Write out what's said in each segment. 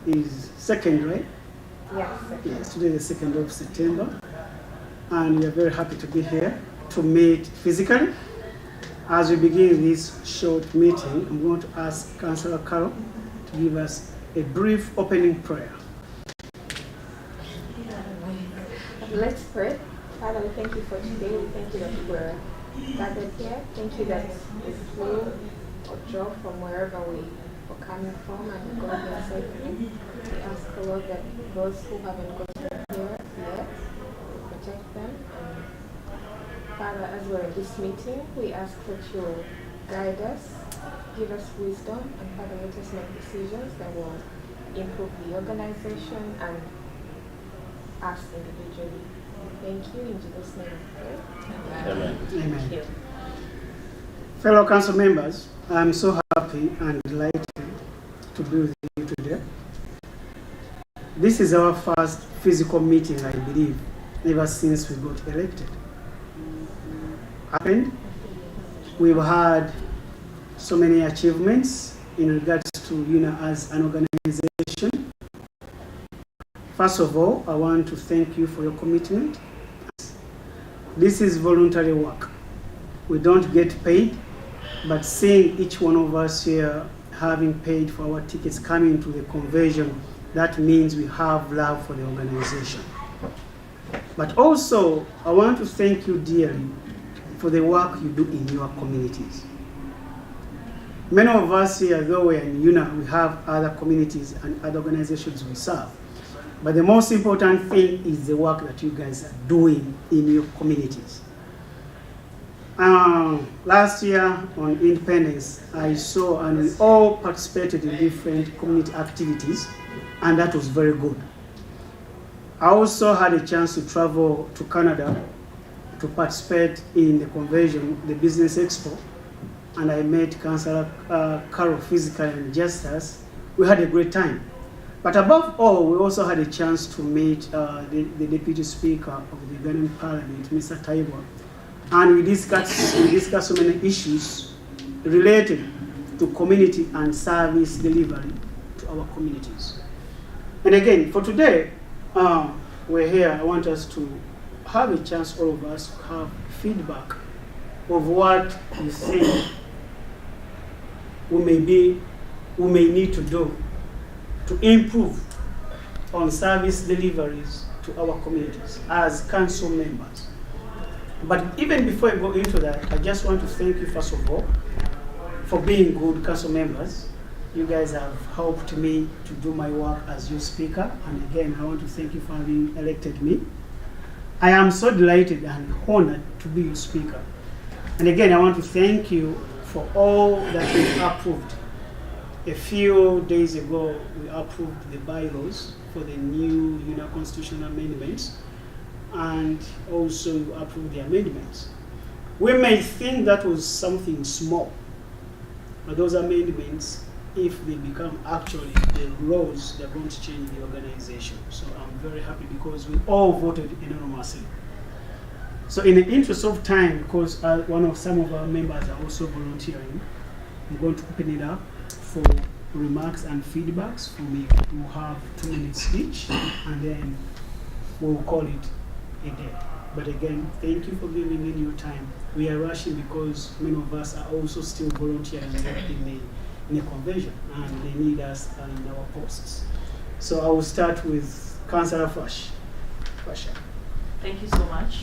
is 2nd, right? Yes. Yes, today is the 2nd of September. And we are very happy to be here to meet physically. As we begin this short meeting, I'm going to ask Councillor Carol to give us a brief opening prayer. Let's pray. Father, we thank you for today. We thank you that we're gathered here. Thank you that we flew or drove from wherever we were coming from and got here safely. We ask, Lord, that those who haven't gotten here yet, protect them. And Father, as we're in this meeting, we ask that you guide us, give us wisdom, and Father, let us make decisions that will improve the organization and us individually. Thank you. In Jesus' name we pray. Amen. Amen. Thank you. Fellow council members, I'm so happy and delighted to be with you today. This is our first physical meeting, I believe, ever since we got elected. We've had so many achievements in regards to Unaa as an organization. First of all, I want to thank you for your commitment. This is voluntary work. We don't get paid, but seeing each one of us here having paid for our tickets coming to the convention, that means we have love for the organization. But also, I want to thank you dearly for the work you do in your communities. Many of us here, though we're in Unaa, we have other communities and other organizations we serve. But the most important thing is the work that you guys are doing in your communities. Last year on Independence, I saw and we all participated in different community activities, and that was very good. I also had a chance to travel to Canada to participate in the convention, the Business Expo, and I met Councillor Carol physically and just us. We had a great time. But above all, we also had a chance to meet the Deputy Speaker of the Ghanaian Parliament, Mr. Taiba, and we discussed so many issues related to community and service delivery to our communities. And again, for today, we're here. I want us to have a chance, all of us, to have feedback of what you think we may need to do to improve on service deliveries to our communities as council members. But even before I go into that, I just want to thank you, first of all, for being good council members. You guys have helped me to do my work as your speaker, and again, I want to thank you for having elected me. I am so delighted and honored to be your speaker. And again, I want to thank you for all that you've approved. A few days ago, we approved the bylaws for the new Unaa constitutional amendments, and also you approved the amendments. We may think that was something small, but those amendments, if they become actually the laws, they're going to change the organization. So I'm very happy because we all voted unanimously. So in the interest of time, because some of our members are also volunteering, I'm going to open it up for remarks and feedbacks from you. We'll have 2 minutes each, and then we'll call it a day. But again, thank you for giving in your time. We are rushing because many of us are also still volunteering in the convention, and they need us in our posts. So I will start with Councillor Fasha. Thank you so much.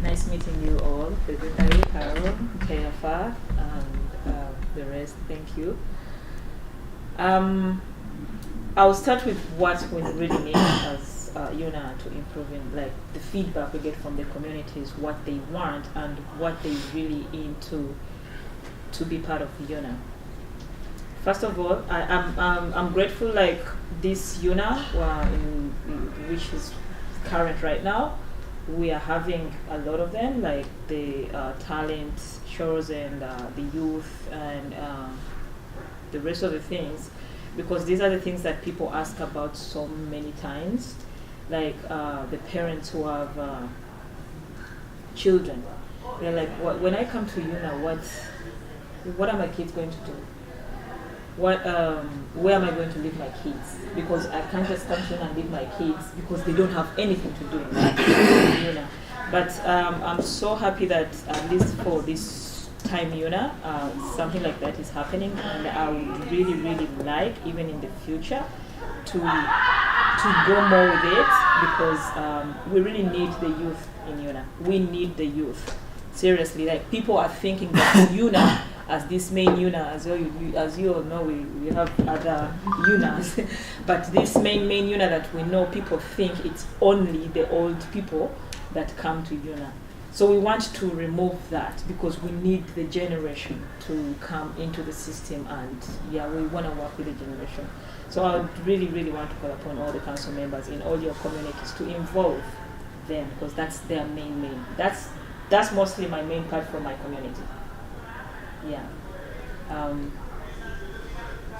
Nice meeting you all, Secretary Carol, KFR, and the rest. Thank you. I'll start with what we really need as Unaa to improve in, like the feedback we get from the communities, what they want and what they really aim to be part of Unaa. First of all, I'm grateful, like this Unaa, which is current right now. We are having a lot of them, like the talent shows and the youth and the rest of the things, because these are the things that people ask about so many times, like the parents who have children. They're like, when I come to Unaa, what are my kids going to do? where am I going to leave my kids? Because I can't just come to and leave my kids because they don't have anything to do in Unaa. But I'm so happy that at least for this time, something like that is happening, and I would really, really like, even in the future, to go more with it, because we really need the youth in Unaa. We need the youth. Seriously, like, people are thinking that Unaa as this main Unaa, as you all know, we have other Unaas, but this main Unaa that we know, people think it's only the old people that come to Unaa. So we want to remove that, because we need the generation to come into the system, and we want to work with the generation. So I would really, really want to call upon all the council members in all your communities to involve them, because that's their main. That's mostly my main part from my community. Yeah.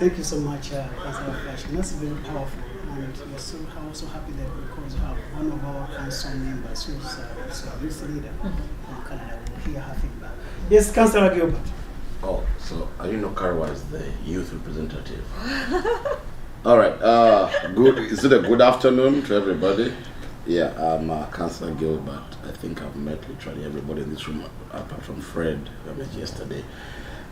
Thank you so much, Councillor Flash. That's very powerful, and we're so happy that because we have one of our council members who's a youth leader from Canada. We'll hear her feedback. Yes, Councillor Gilbert. Oh, so I didn't know Karawa is the youth representative. All right. Good. Is it a good afternoon to everybody? Yeah, I'm Councillor Gilbert. I think I've met literally everybody in this room apart from Fred, I met yesterday.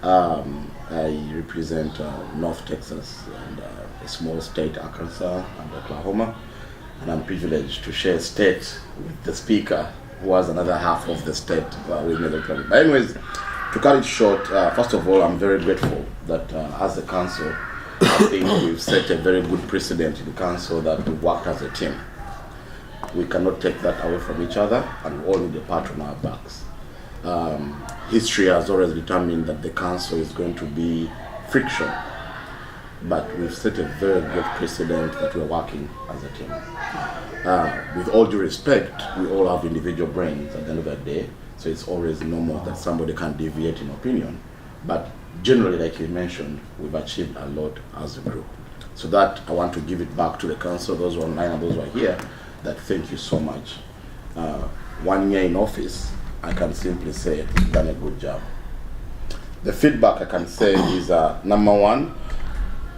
I represent North Texas and a small state, Arkansas and Oklahoma, and I'm privileged to share state with the speaker, who has another half of the state with me. But anyways, to cut it short, first of all, I'm very grateful that as a council, I think we've set a very good precedent in the council that we work as a team. We cannot take that away from each other, and we all need a pat on our backs. History has always determined that the council is going to be friction, but we've set a very good precedent that we're working as a team. With all due respect, we all have individual brains at the end of the day, so it's always normal that somebody can deviate in opinion, but generally, like you mentioned, we've achieved a lot as a group. So that I want to give it back to the council, those who are online and those who are here, that thank you so much. 1 year in office, I can simply say you've done a good job. The feedback I can say is, number one,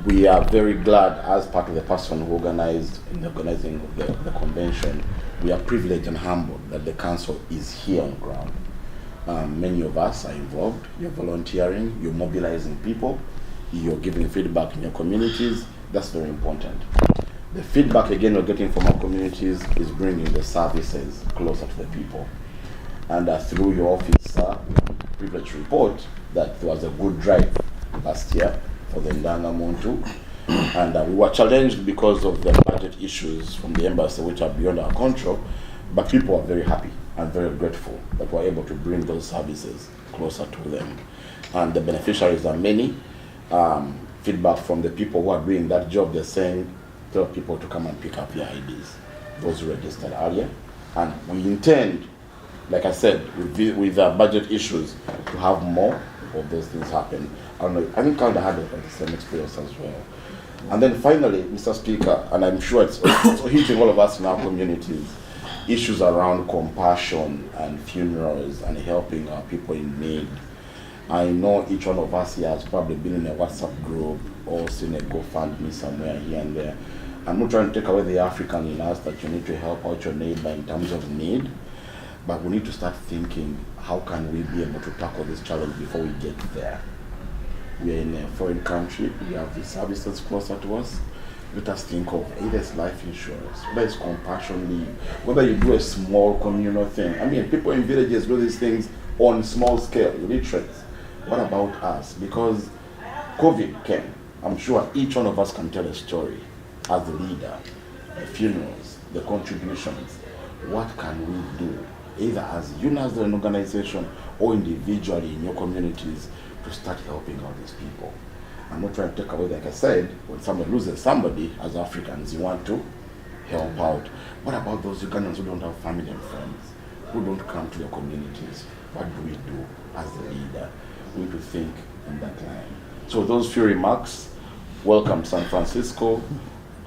we are very glad, as part of the person who organized in the organizing of the convention, we are privileged and humbled that the council is here on ground. Many of us are involved. You're volunteering, you're mobilizing people, you're giving feedback in your communities. That's very important. The feedback, again, we're getting from our communities is bringing the services closer to the people. And through your office, I'm privileged to report that there was a good drive last year for the Ndanga Muntu. And we were challenged because of the budget issues from the embassy, which are beyond our control. But people are very happy and very grateful that we're able to bring those services closer to them. And the beneficiaries are many. Feedback from the people who are doing that job, they're saying, tell people to come and pick up their IDs, those who registered earlier. And we intend, like I said, with budget issues, to have more of those things happen. I don't know, I think Canada had the same experience as well. And then finally, Mr. Speaker, and I'm sure it's also hitting all of us in our communities, issues around compassion and funerals and helping our people in need. I know each one of us here has probably been in a WhatsApp group or seen a GoFundMe somewhere here and there. I'm not trying to take away the African in us that you need to help out your neighbor in terms of need, but we need to start thinking, how can we be able to tackle this challenge before we get there? We are in a foreign country, we have the services closer to us. Let us think of either it's life insurance, whether it's compassion leave, whether you do a small communal thing. I mean, people in villages do these things on small scale, illiterates. What about us? Because COVID came. I'm sure each one of us can tell a story as the leader, the funerals, the contributions. What can we do, either as Unaa as an organization or individually in your communities, to start helping out these people? I'm not trying to take away, like I said, when somebody loses somebody, as Africans, you want to help out. What about those Ugandans who don't have family and friends, who don't come to their communities? What do we do as the leader? We need to think in that line. So those few remarks, welcome San Francisco.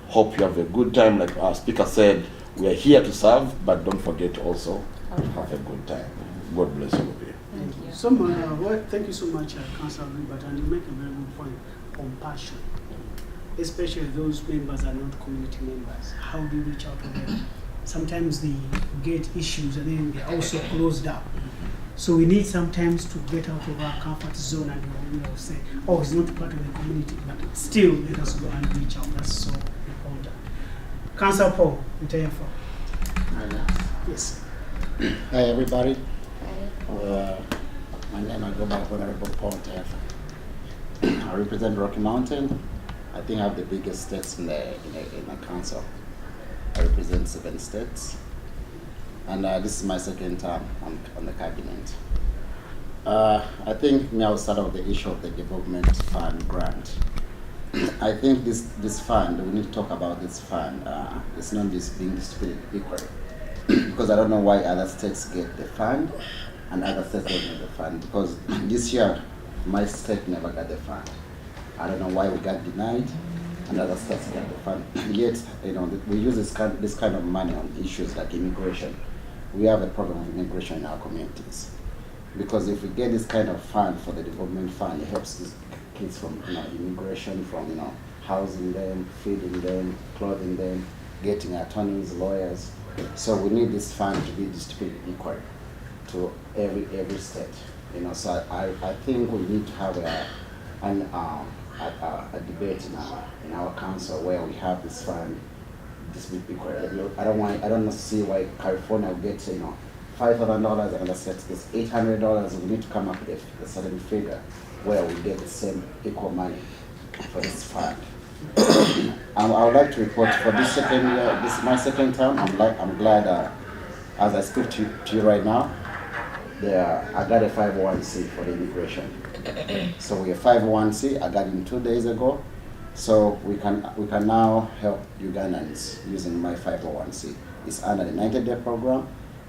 Hope you have a good time. Like our speaker said, we are here to serve, but don't forget to also have a good time. God bless you. Thank you so much, Councillor Gilbert, and you make a very good point. compassion, especially those members are not community members. How do you reach out to them? Sometimes they get issues and then they're also closed up. So we need sometimes to get out of our comfort zone and say, oh, it's not part of the community, but still let us go and reach out. That's so important. Councillor Paul, entire for. Yes. Hi everybody. My name I go by Honorable Paul Tefa. I represent Rocky Mountain. I think I have the biggest states in the council. I represent 7 states, and this is my second term on the cabinet. I think I will start off the issue of the development fund grant. I think this fund, we need to talk about this fund. It's not being distributed equally, because I don't know why other states get the fund and other states don't get the fund. Because this year my state never got the fund. I don't know why we got denied and other states got the fund. Yet, we use this kind of money on issues like immigration. We have a problem of immigration in our communities. Because if we get this kind of fund for the development fund, it helps these kids from immigration, from housing them, feeding them, clothing them, getting attorneys, lawyers. So we need this fund to be distributed equally to every state. So I think we need to have a debate in our council where we have this fund distributed equally. I don't see why California will get $5,000 and the state gets $800. We need to come up with a certain figure where we get the same equal money for this fund. I would like to report for this second year. This is my second term. I'm glad as I speak to you right now. I got a 501c for the immigration. So we have 501c. I got it 2 days ago. So we can now help Ugandans using my 501c. It's under the 90-day program,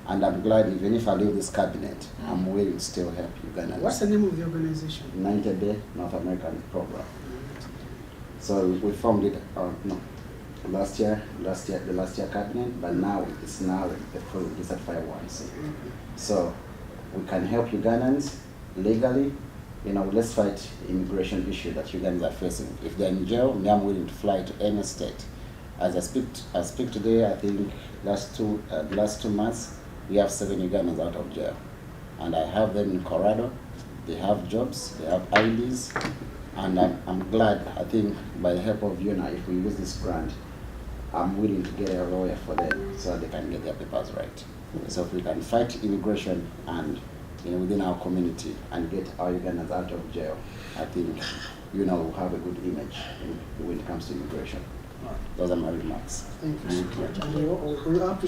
and I'm glad even if I leave this cabinet, I'm willing to still help Ugandans. What's the name of the organization? 90-day North American program. So we formed it the last year cabinet, but now it's the full registered 501c. So we can help Ugandans legally. Let's fight immigration issue that Ugandans are facing. If they're in jail, I'm willing to fly to any state. As I speak today, I think last 2 months, we have 7 Ugandans out of jail. And I have them in Colorado. They have jobs, they have IDs, and I'm glad, I think by the help of Unaa, if we use this grant, I'm willing to get a lawyer for them so they can get their papers right. So if we can fight immigration and within our community and get our Ugandans out of jail, I think we'll have a good image when it comes to immigration. Those are my remarks. Thank you so much.